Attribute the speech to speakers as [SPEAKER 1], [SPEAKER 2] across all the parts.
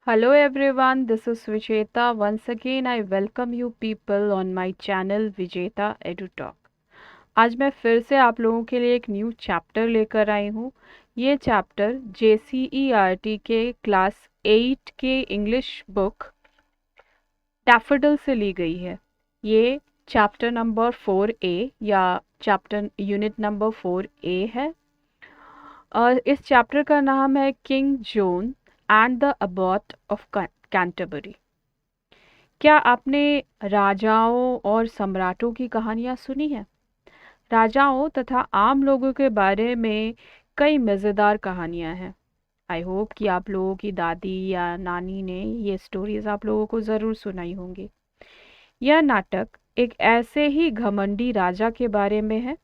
[SPEAKER 1] Hello everyone, this is Vijeta. Once again, I welcome you people on my channel Vijeta Edu Talk. आज मैं फिर से आप लोगों के लिए एक न्यू चैप्टर लेकर आई हूँ। ये चैप्टर JCERT के क्लास 8 के इंग्लिश बुक डैफोडिल से ली गई है। ये चैप्टर नंबर 4A या चैप्टर यूनिट नंबर 4A है। और इस चैप्टर का नाम है king John and the abbot of Canterbury. क्या आपने राजाओं और सम्राटों की कहानियाँ सुनी हैं? राजाओं तथा आम लोगों के बारे में कई मज़ेदार कहानियाँ हैं। आई होप कि आप लोगों की दादी या नानी ने ये स्टोरीज आप लोगों को ज़रूर सुनाई होंगी। यह नाटक एक ऐसे ही घमंडी राजा के बारे में है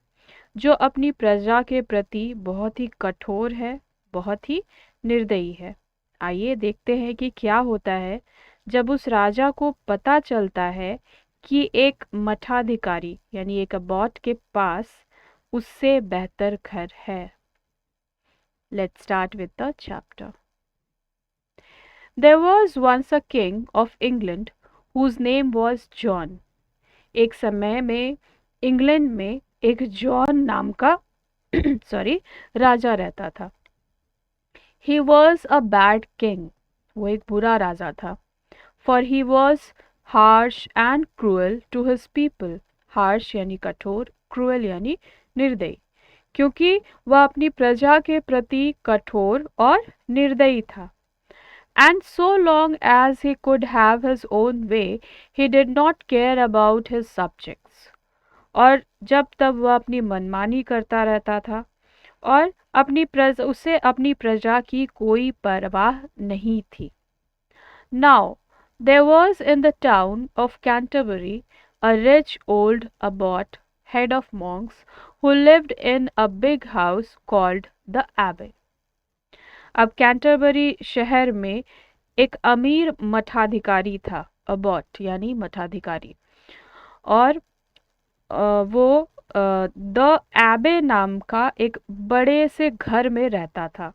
[SPEAKER 1] जो अपनी प्रजा के प्रति बहुत ही कठोर है, बहुत ही निर्दयी है। आइए देखते हैं कि क्या होता है जब उस राजा को पता चलता है कि एक मठाधिकारी यानी एक अबॉट के पास उससे बेहतर घर है। Let's start with the chapter. There was once a king of England whose name was John. एक समय में इंग्लैंड में एक जॉन नाम का राजा रहता था। He was a bad king. वो एक बुरा राजा था। For he was harsh and cruel to his people. Harsh यानी कठोर, cruel यानी निर्दयी। क्योंकि वह अपनी प्रजा के प्रति कठोर और निर्दयी था। And so long as he could have his own way, he did not care about his subjects. और जब तब वह अपनी मनमानी करता रहता था और उसे अपनी प्रजा की कोई परवाह नहीं थी। Now, there was in the town of Canterbury a rich old abbot, head of monks, who lived in a big house called the Abbey. अब कैंटरबरी शहर में एक अमीर मठाधिकारी था, अबॉट यानी मठाधिकारी, और वो द एबे नाम का एक बड़े से घर में रहता था।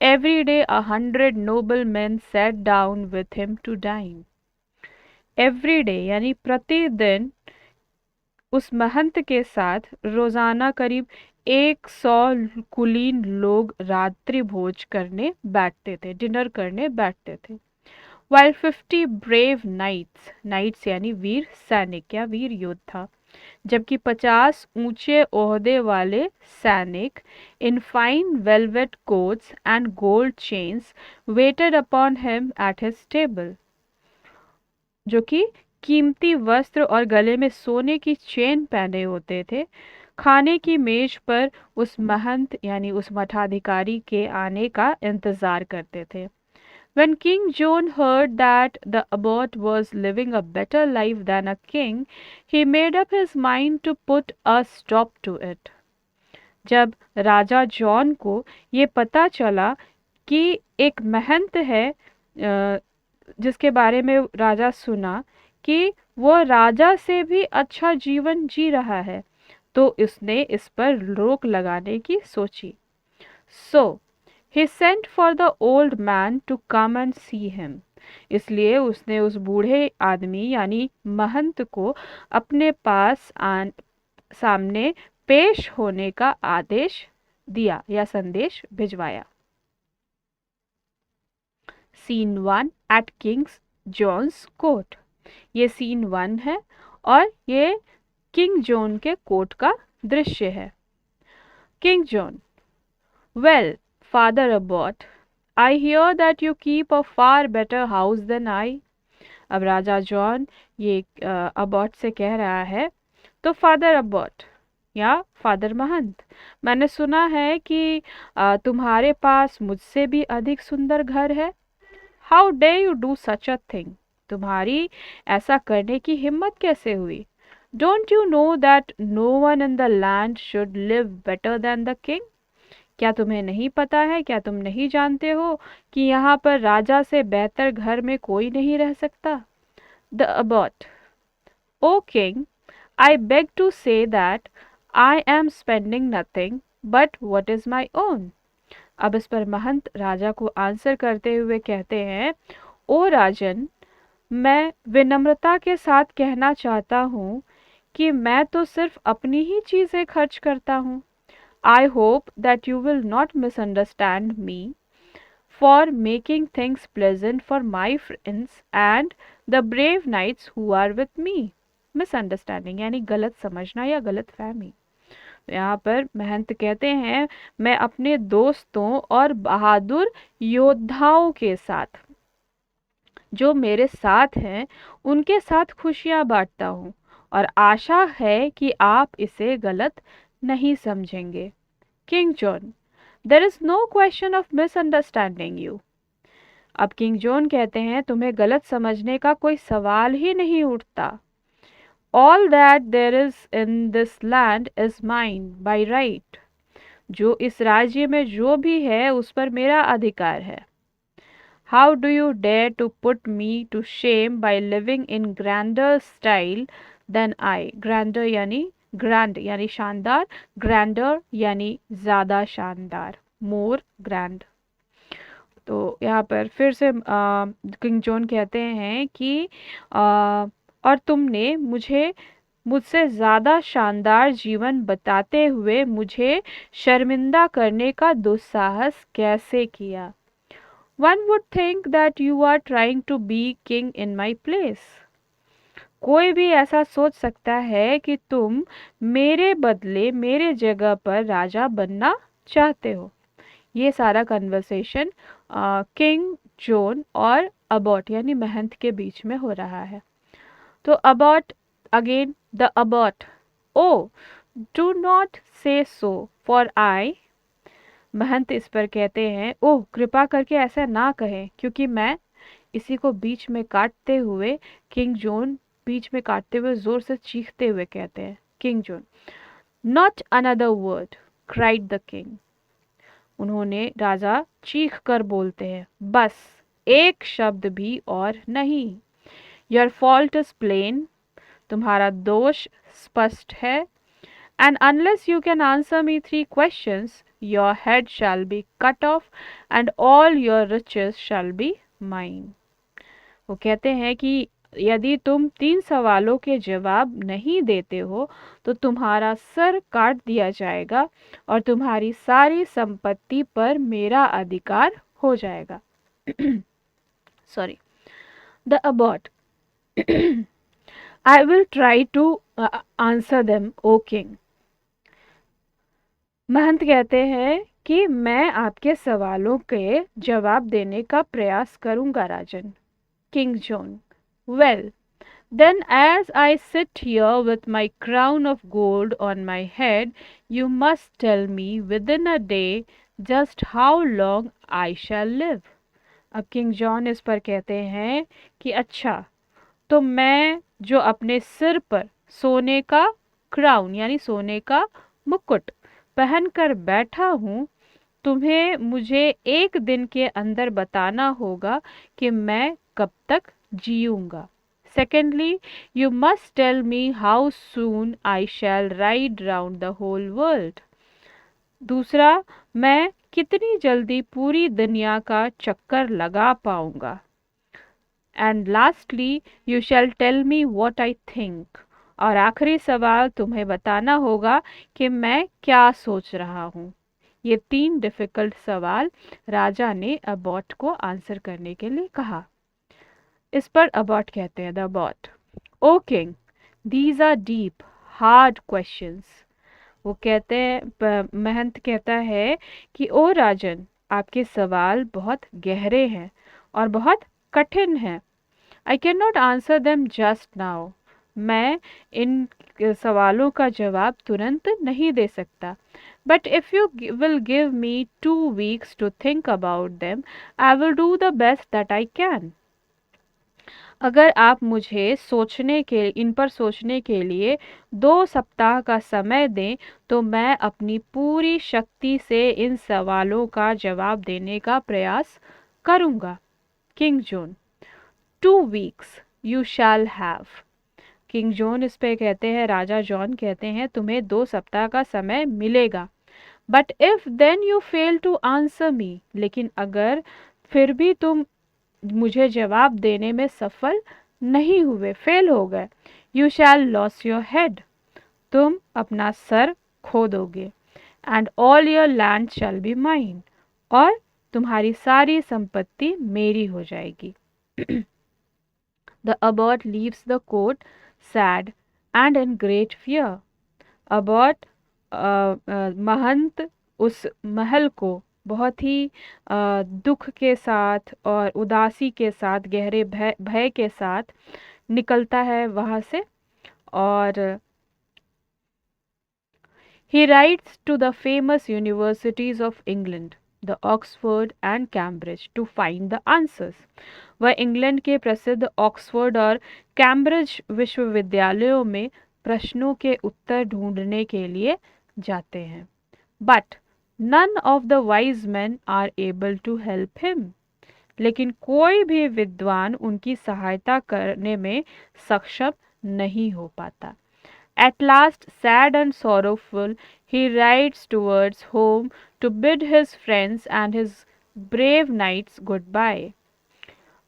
[SPEAKER 1] Every day 100 noblemen sat down with him to dine. Every day यानी प्रतिदिन उस महंत के साथ रोजाना करीब 100 कुलीन लोग रात्रि भोज करने बैठते थे, डिनर करने बैठते थे। While 50 brave knights यानी वीर सैनिक या वीर योद्धा, जबकि 50 ऊंचे ओहदे वाले सैनिक in fine velvet coats and gold chains waited upon him at his table, जो कि कीमती वस्त्र और गले में सोने की चेन पहने होते थे, खाने की मेज पर उस महंत यानी उस मठाधिकारी के आने का इंतजार करते थे। When King John heard that the abbot was living a better life than a king, he made up his mind to put a stop to it. जब राजा जॉन को ये पता चला कि एक महंत है जिसके बारे में राजा सुना कि वो राजा से भी अच्छा जीवन जी रहा है, तो उसने इस पर रोक लगाने की सोची। So, he sent for the old man to come and see him. इसलिए उसने उस बूढ़े आदमी यानी महंत को अपने पास सामने पेश होने का आदेश दिया या संदेश भिजवाया। Scene 1 at king's John's court. ये सीन 1 है और ये किंग जॉन के कोर्ट का दृश्य है। King John, well Father Abbot, I hear that you keep a far better house than I. अब राजा जॉन ये अबॉट से कह रहा है, तो फादर अबॉट या फादर महंत, मैंने सुना है कि तुम्हारे पास मुझसे भी अधिक सुंदर घर है। How dare you do such a thing? तुम्हारी ऐसा करने की हिम्मत कैसे हुई? Don't you know that no one in the land should live better than the king? क्या तुम्हें नहीं पता है, क्या तुम नहीं जानते हो कि यहाँ पर राजा से बेहतर घर में कोई नहीं रह सकता? The abbot, O king, I beg to say that I am spending nothing but what is my own. अब इस पर महंत राजा को आंसर करते हुए कहते हैं, ओ राजन, मैं विनम्रता के साथ कहना चाहता हूँ कि मैं तो सिर्फ अपनी ही चीजें खर्च करता हूँ। I hope that you will not misunderstand me for making things pleasant for my friends and the brave knights who are with me. Misunderstanding यानी गलत समझना या गलत फहमी। यहाँ पर महंत कहते हैं, मैं अपने दोस्तों और बहादुर योद्धाओं के साथ, जो मेरे साथ हैं, उनके साथ खुशियाँ बांटता हूँ और आशा है कि आप इसे गलत नहीं समझेंगे। King John, there is no question of misunderstanding you. अब किंग जॉन कहते हैं, तुम्हें गलत समझने का कोई सवाल ही नहीं उठता। All that there is in this land is mine by right. जो इस राज्य में जो भी है उस पर मेरा अधिकार है। How do you dare to put me to shame by living in grander style than I. Grander यानी ग्रैंड यानी शानदार, ग्रैंडर यानी ज्यादा शानदार, मोर ग्रैंड। तो यहाँ पर फिर से किंग जॉन कहते हैं कि और तुमने मुझसे ज़्यादा शानदार जीवन बताते हुए मुझे शर्मिंदा करने का दुस्साहस कैसे किया। One would think that you are trying to be king in my place. कोई भी ऐसा सोच सकता है कि तुम मेरे बदले मेरे जगह पर राजा बनना चाहते हो। ये सारा कन्वर्सेशन किंग जॉन और अबॉट यानी महंत के बीच में हो रहा है। तो abbot again the abbot, O do not say so for I. महंत इस पर कहते हैं, ओह कृपा करके ऐसा ना कहें क्योंकि मैं। इसी को बीच में काटते हुए किंग जॉन बीच में काटते हुए जोर से चीखते हुए कहते हैं, king John, not another word cried the king. उन्होंने राजा चीख कर बोलते हैं, बस एक शब्द भी और नहीं। योर फॉल्ट इज प्लेन, तुम्हारा दोष स्पष्ट है। And unless you can answer me 3 questions your head shall be cut off and all your riches shall be mine. वो कहते हैं कि यदि तुम 3 सवालों के जवाब नहीं देते हो तो तुम्हारा सर काट दिया जाएगा और तुम्हारी सारी संपत्ति पर मेरा अधिकार हो जाएगा। Sorry. The abbot, I will try to answer them O king. महंत कहते हैं कि मैं आपके सवालों के जवाब देने का प्रयास करूंगा राजन। King John, well, then as I sit here with my crown of gold on my head, you must tell me within a day just how long I shall live. अब किंग जॉन इस पर कहते हैं कि अच्छा, तो मैं जो अपने सिर पर सोने का क्राउन यानी सोने का मुकुट पहनकर बैठा हूँ, तुम्हें मुझे एक दिन के अंदर बताना होगा कि मैं कब तक जीऊंगा। Secondly, you must tell me how soon I shall ride round the whole world. दूसरा, मैं कितनी जल्दी पूरी दुनिया का चक्कर लगा पाऊंगा। And lastly, you shall tell me what I think. और आखिरी सवाल, तुम्हें बताना होगा कि मैं क्या सोच रहा हूँ। ये 3 डिफिकल्ट सवाल राजा ने अबॉट को आंसर करने के लिए कहा। इस पर अबॉट कहते हैं, the abbot, O king, these are deep hard questions. वो कहते हैं, महंत कहता है कि ओ राजन, आपके सवाल बहुत गहरे हैं और बहुत कठिन हैं। I can not answer them just now. मैं इन सवालों का जवाब तुरंत नहीं दे सकता। But if you will give me 2 weeks to think about them, I will do the best that I can. अगर आप मुझे इन पर सोचने के लिए 2 सप्ताह का समय दें तो मैं अपनी पूरी शक्ति से इन सवालों का जवाब देने का प्रयास करूंगा। King John, 2 weeks you shall have. King John इस पे कहते हैं, राजा जॉन कहते हैं, तुम्हें 2 सप्ताह का समय मिलेगा। But if then you fail to answer me, लेकिन अगर फिर भी तुम मुझे जवाब देने में सफल नहीं हुए, फेल हो गए, you shall loss your head, तुम अपना सर खो दोगे, and all your land shell be mine, और तुम्हारी सारी संपत्ति मेरी हो जाएगी। The abbot leaves the court sad and in great fear. Abbot महंत उस महल को बहुत ही दुख के साथ और उदासी के साथ, गहरे भय भय के साथ निकलता है वहाँ से। और he writes to the famous universities of England, the Oxford and Cambridge, to find the answers. वह इंग्लैंड के प्रसिद्ध ऑक्सफोर्ड और कैम्ब्रिज विश्वविद्यालयों में प्रश्नों के उत्तर ढूंढने के लिए जाते हैं। But none of the wise man are able to help him, लेकिन कोई भी विद्वान उनकी सहायता करने में सक्षम नहीं हो पाता। At last, sad and sorrowful, he rides towards home to bid his friends and his brave knights goodbye.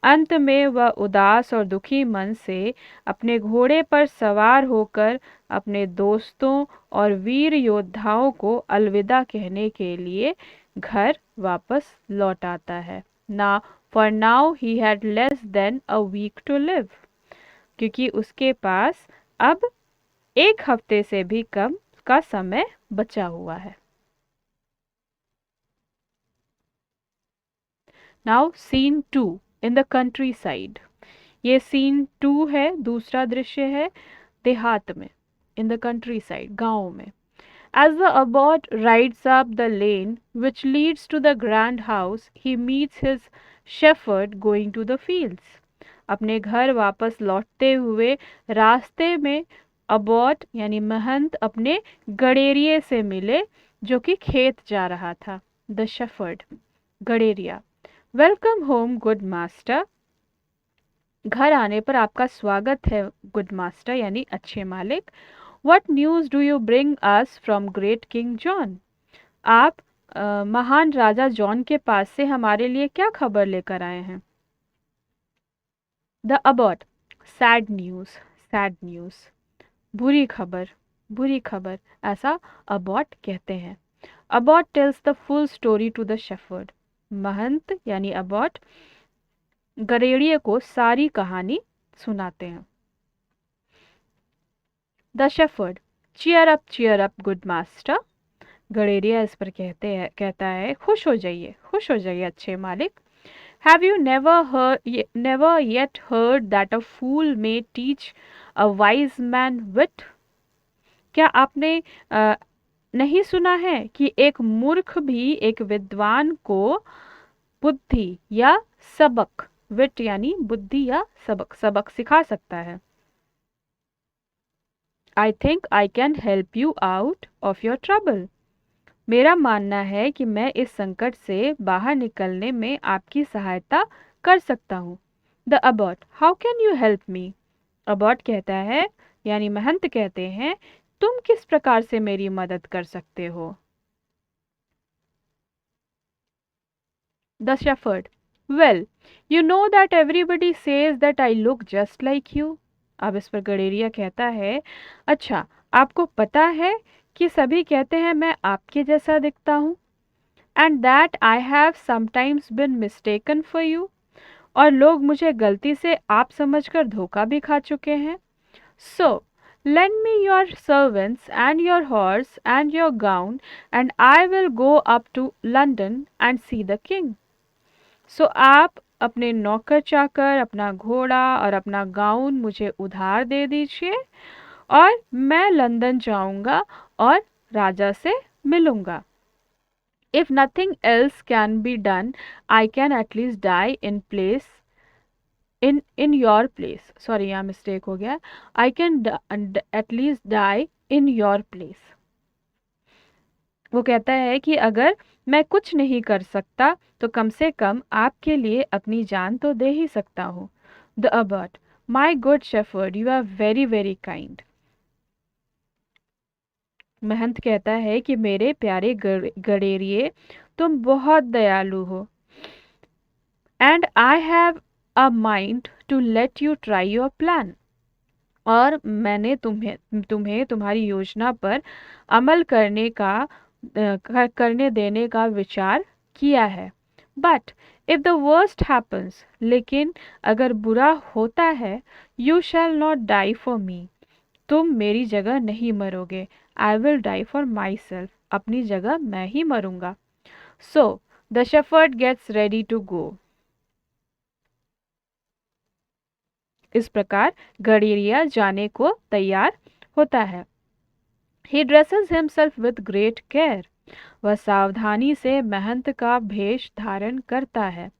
[SPEAKER 1] अंत में वह उदास और दुखी मन से अपने घोड़े पर सवार होकर अपने दोस्तों और वीर योद्धाओं को अलविदा कहने के लिए घर वापस लौट आता है। ना for now he had less than a week to live, क्योंकि उसके पास अब एक हफ्ते से भी कम का समय बचा हुआ है। Now scene 2 in the countryside. ये सीन 2 है, दूसरा दृश्य है देहात में, इन द कंट्री साइड, गाँव में। As the abbot rides up the lane which leads to the grand house, he meets his shepherd going to the fields. अपने घर वापस लौटते हुए रास्ते में अबॉट यानी महंत अपने गडेरिये से मिले जो कि खेत जा रहा था। द शेफर्ड, गडेरिया। वेलकम होम गुड मास्टर, घर आने पर आपका स्वागत है गुड मास्टर यानी अच्छे मालिक। What news do you bring us from great King John? आप महान राजा जॉन के पास से हमारे लिए क्या खबर लेकर आए हैं? The abbot, sad news, sad news. बुरी खबर, बुरी खबर, ऐसा अबॉट कहते हैं। Abbot tells the full story to the shepherd. महंत यानी अबॉट गडेरिये को सारी कहानी सुनाते हैं। The shepherd, cheer up good master. गडेरिया इस पर कहता है खुश हो जाइए अच्छे मालिक। Have you never yet heard that a fool may teach a wise man wit? क्या आपने नहीं सुना है कि एक मूर्ख भी एक विद्वान को बुद्धि या सबक, विट यानी बुद्धि या सबक सिखा सकता है। I think I can help you out of your trouble. मेरा मानना है कि मैं इस संकट से बाहर निकलने में आपकी सहायता कर सकता हूँ। The abbot, how can you help me? Abbot कहता है यानी महंत कहते हैं तुम किस प्रकार से मेरी मदद कर सकते हो? The shepherd, well, you know that everybody says that I look just like you. अब इस पर गडेरिया कहता है अच्छा, आपको पता है कि सभी कहते हैं मैं आपके जैसा दिखता हूँ, and that I have sometimes been mistaken for you, और लोग मुझे गलती से आप समझकर धोखा भी खा चुके हैं। सो lend me your servants and your horse and your gown and I will go up to London and see the king. सो आप अपने नौकर चाकर, अपना घोड़ा और अपना गाउन मुझे उधार दे दीजिए और मैं लंदन जाऊंगा और राजा से मिलूंगा। If nothing else can be done, I can at least die in place in your place. Sorry, यहाँ मिस्टेक हो गया। I can at least die in your place. वो कहता है कि अगर मैं कुछ नहीं कर सकता तो कम से कम आपके लिए अपनी जान तो दे ही सकता हूँ। The abbot, my good shepherd, you are very very kind. महंत कहता है कि मेरे प्यारे गडेरिए, तुम बहुत दयालु हो, and I have a mind to let you try your plan. और मैंने तुम्हें तुम्हें तुम्हारी योजना पर अमल करने देने का विचार किया है। But if the worst happens, लेकिन अगर बुरा होता है, you shall not die for me, तुम मेरी जगह नहीं मरोगे। I will die for myself, अपनी जगह मैं ही मरूंगा। So the shepherd gets ready to go. इस प्रकार गडेरिया जाने को तैयार होता है। He dresses himself with great care. वह सावधानी से महंत का भेष धारण करता है।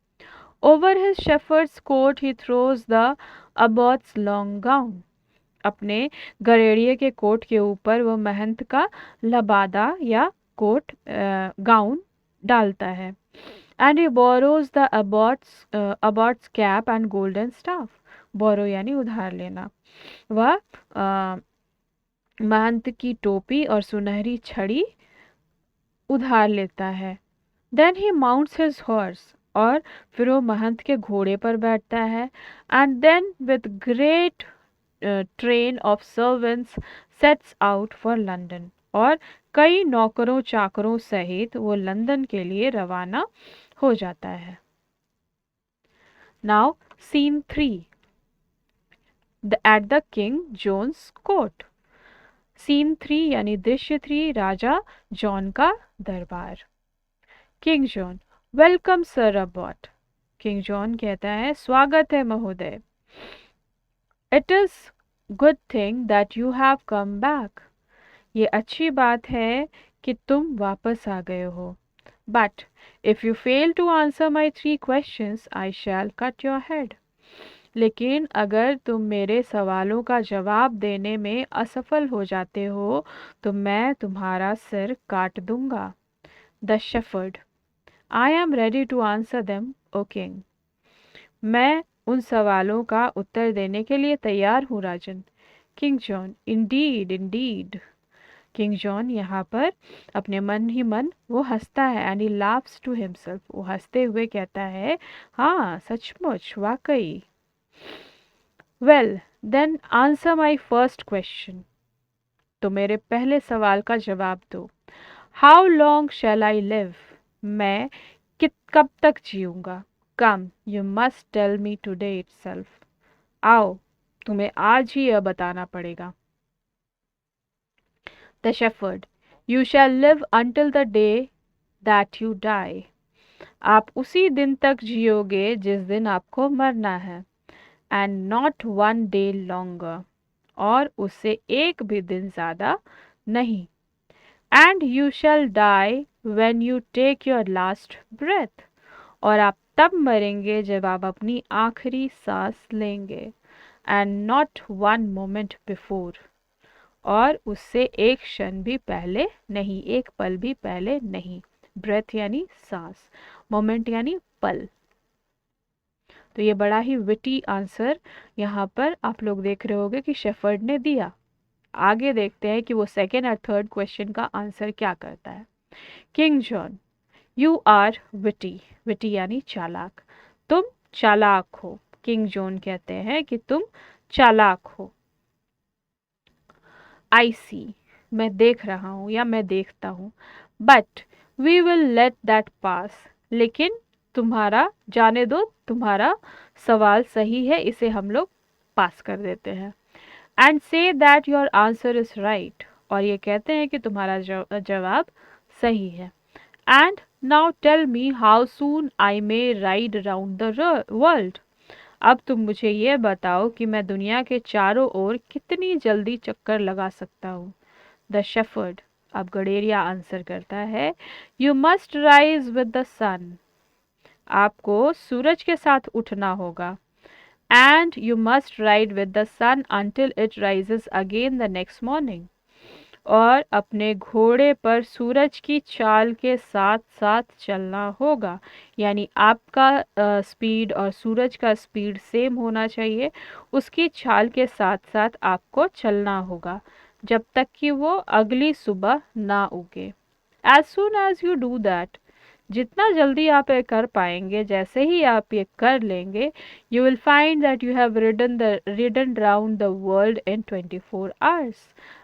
[SPEAKER 1] Over his shepherd's coat he throws the abbot's long gown. अपने गड़ेड़िए के कोट के ऊपर वह महंत का लबादा या कोट गाउन डालता है। And he borrows the abbot's cap and golden staff. बोरो यानी उधार लेना। वह महंत की टोपी और सुनहरी छड़ी उधार लेता है। Then he mounts his horse, और फिर वो महंत के घोड़े पर बैठता है। And then with great train of servants sets out for London, और कई नौकरों चाकरों सहित वो लंदन के लिए रवाना हो जाता है। Now scene 3 at the king John's court. Scene 3 यानी दृश्य 3 राजा जॉन का दरबार। King John, welcome sir abbot. King John कहता है, स्वागत है महोदय। It is good thing that you have come back. ये अच्छी बात है कि तुम वापस आ गए हो। But if you fail to answer my 3 questions I shall cut your head. लेकिन अगर तुम मेरे सवालों का जवाब देने में असफल हो जाते हो तो मैं तुम्हारा सिर काट दूंगा। The shepherd, I am ready to answer them O king. मैं उन सवालों का उत्तर देने के लिए तैयार हूँ राजन। King John, indeed indeed. King John यहाँ पर अपने मन ही मन वो हंसता है। And he laughs to himself, वो हंसते हुए कहता है, हाँ सचमुच, वाकई। Well then answer my first question. तो मेरे पहले सवाल का जवाब दो। How long shall I live. मैं कब तक जीऊँगा। Come, you must tell me today itself. आओ, तुम्हें आज ही यह बताना पड़ेगा। The shepherd, you shall live until the day that you die. आप उसी दिन तक जियोगे जिस दिन आपको मरना है। And not one day longer, और उससे एक भी दिन ज़्यादा नहीं। And you shall die when you take your last breath, और आप तब मरेंगे जब आप अपनी आखिरी सांस लेंगे। And not one moment before, और उससे एक क्षण भी पहले नहीं, एक पल भी पहले नहीं। ब्रेथ यानी सांस, मोमेंट यानी पल। तो ये बड़ा ही विटी आंसर यहाँ पर आप लोग देख रहे होंगे कि शेफर्ड ने दिया। आगे देखते हैं कि वो सेकेंड और थर्ड क्वेश्चन का आंसर क्या करता है। King John, you are witty. Witty यानी चालाक, तुम चालाक हो। किंग जॉन कहते हैं कि तुम चालाक हो। आई सी, मैं देख रहा हूँ या मैं देखता हूँ। But we will let that pass, लेकिन तुम्हारा जाने दो, तुम्हारा सवाल सही है, इसे हम लोग पास कर देते हैं। And say that your answer is right, और ये कहते हैं कि तुम्हारा जवाब सही है। And now tell me how soon I may ride around the world. अब तुम मुझे ये बताओ कि मैं दुनिया के चारों ओर कितनी जल्दी चक्कर लगा सकता हूँ। द शेफर्ड, अब गडेरिया आंसर करता है, you must rise with the sun. आपको सूरज के साथ उठना होगा। And you must ride with the sun until it rises again the next morning, और अपने घोड़े पर सूरज की चाल के साथ साथ चलना होगा। यानी आपका स्पीड और सूरज का स्पीड सेम होना चाहिए, उसकी चाल के साथ साथ आपको चलना होगा। जब तक कि वो अगली सुबह ना उगे। As soon as you do that, जितना जल्दी आप ये कर पाएंगे, जैसे ही आप ये कर लेंगे, you will find that you have ridden round the world in 24 hours.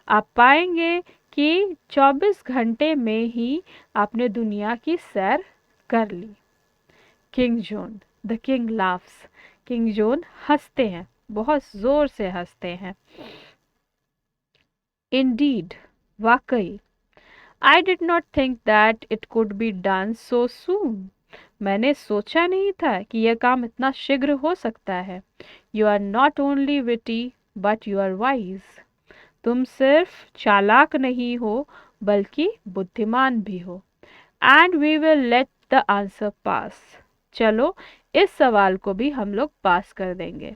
[SPEAKER 1] आप पाएंगे कि 24 घंटे में ही आपने दुनिया की सैर कर ली। King John, the king laughs, King John हंसते हैं, बहुत जोर से हंसते हैं। Indeed, वाकई। I did not think that it could be done so soon. मैंने सोचा नहीं था कि यह काम इतना शीघ्र हो सकता है। You are not only witty, but you are wise. तुम सिर्फ चालाक नहीं हो, बल्कि बुद्धिमान भी हो। And we will let the answer pass. चलो, इस सवाल को भी हम लोग पास कर देंगे।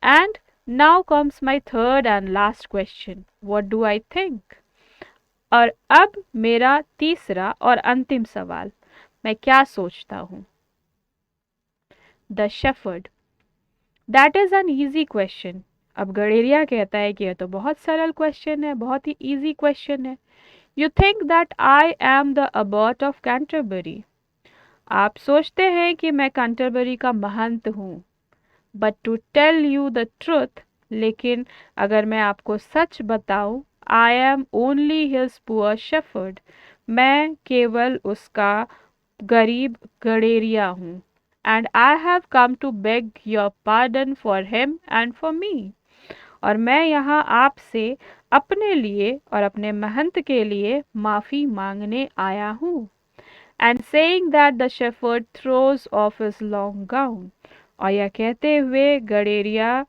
[SPEAKER 1] And now comes my third and last question. What do I think? और अब मेरा तीसरा और अंतिम सवाल, मैं क्या सोचता हूँ। The shepherd, that is an easy question. अब गडेरिया कहता है कि यह तो बहुत सरल क्वेश्चन है, बहुत ही ईजी क्वेश्चन है। You think that I am the abbot of Canterbury. आप सोचते हैं कि मैं कैंटरबरी का महंत हूँ। But to tell you the truth, लेकिन अगर मैं आपको सच बताऊं, I am only his poor shepherd. मैं केवल उसका गरीब गडेरिया हूँ। And I have come to beg your pardon for him and for me. और मैं यहाँ आपसे अपने लिए और अपने महंत के लिए माफ़ी मांगने आया हूँ। And saying that the shepherd throws of his long gown. और यह कहते हुए गडेरिया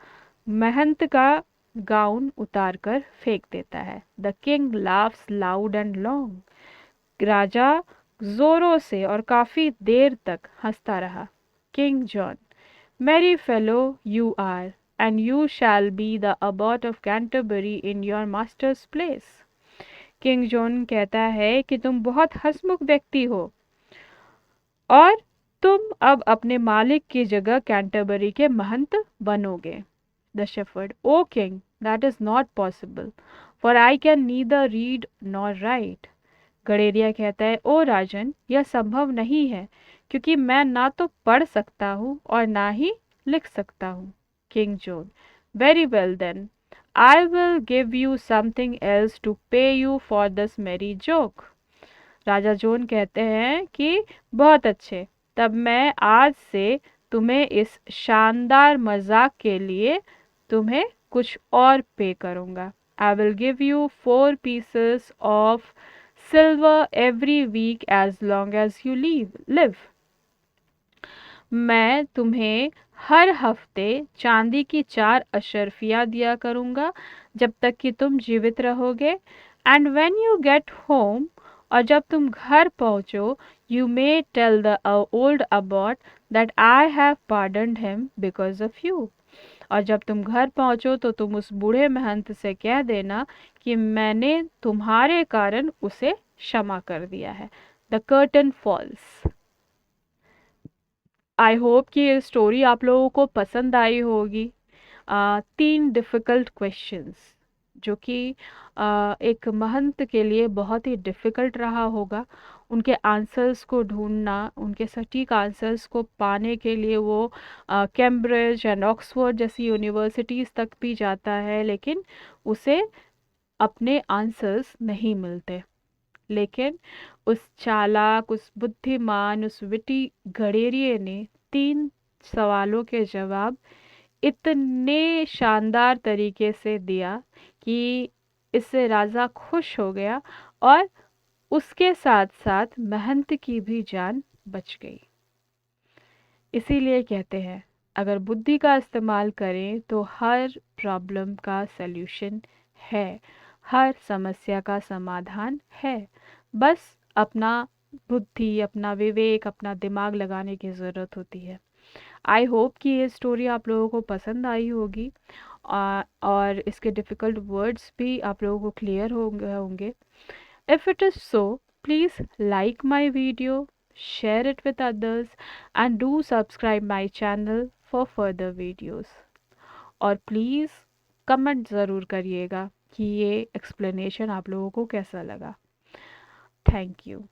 [SPEAKER 1] महंत का गाउन उतार कर फेंक देता है। The king laughs loud and long. राजा जोरों से और काफी देर तक हंसता रहा। King John, merry fellow you are, and you shall be the abbot of Canterbury in your master's place. किंग जॉन कहता है कि तुम बहुत हंसमुख व्यक्ति हो और तुम अब अपने मालिक की जगह कैंटरबरी के महंत बनोगे। The shepherd, O king, that is not possible, for I can neither read nor write. गडेरिया कहता है, ओ राजन, यह संभव नहीं है, क्योंकि मैं ना तो पढ़ सकता हूँ और ना ही लिख सकता हूँ। King John, very well then, I will give you something else to pay you for this merry joke. राजा जोन कहते हैं कि बहुत अच्छे, तब मैं आज से तुम्हें इस शानदार मजाक के लिए तुम्हें कुछ और पे करूँगा। I will give you 4 pieces of silver every week as long as you live. मैं तुम्हें हर हफ्ते चांदी की 4 अशर्फियाँ दिया करूँगा जब तक कि तुम जीवित रहोगे। And when you get home, और जब तुम घर पहुँचो, you may tell the old abbot that I have pardoned him because of you. और जब तुम घर पहुँचो तो तुम उस बूढ़े महंत से कह देना कि मैंने तुम्हारे कारण उसे क्षमा कर दिया है। The curtain falls. I hope कि ये स्टोरी आप लोगों को पसंद आई होगी। 3 डिफ़िकल्ट क्वेश्चंस जो कि एक महंत के लिए बहुत ही डिफ़िकल्ट रहा होगा। उनके आंसर्स को ढूंढना, उनके सटीक आंसर्स को पाने के लिए वो कैम्ब्रिज एंड ऑक्सफोर्ड जैसी यूनिवर्सिटीज़ तक भी जाता है, लेकिन उसे अपने आंसर्स नहीं मिलते। लेकिन उस चालाक, उस बुद्धिमान, उस विटी गडेरिये ने 3 सवालों के जवाब इतने शानदार तरीके से दिया कि इससे राजा खुश हो गया और उसके साथ साथ महंत की भी जान बच गई। इसीलिए कहते हैं, अगर बुद्धि का इस्तेमाल करें तो हर प्रॉब्लम का सल्यूशन है, हर समस्या का समाधान है। बस अपना बुद्धि, अपना विवेक, अपना दिमाग लगाने की ज़रूरत होती है। आई होप कि ये स्टोरी आप लोगों को पसंद आई होगी और इसके डिफ़िकल्ट वर्ड्स भी आप लोगों को क्लियर हो गए होंगे। If it is so, please like my video, share it with others, and do subscribe my channel for further videos. और प्लीज़ कमेंट ज़रूर करिएगा कि ये एक्सप्लेनेशन आप लोगों को कैसा लगा। Thank you.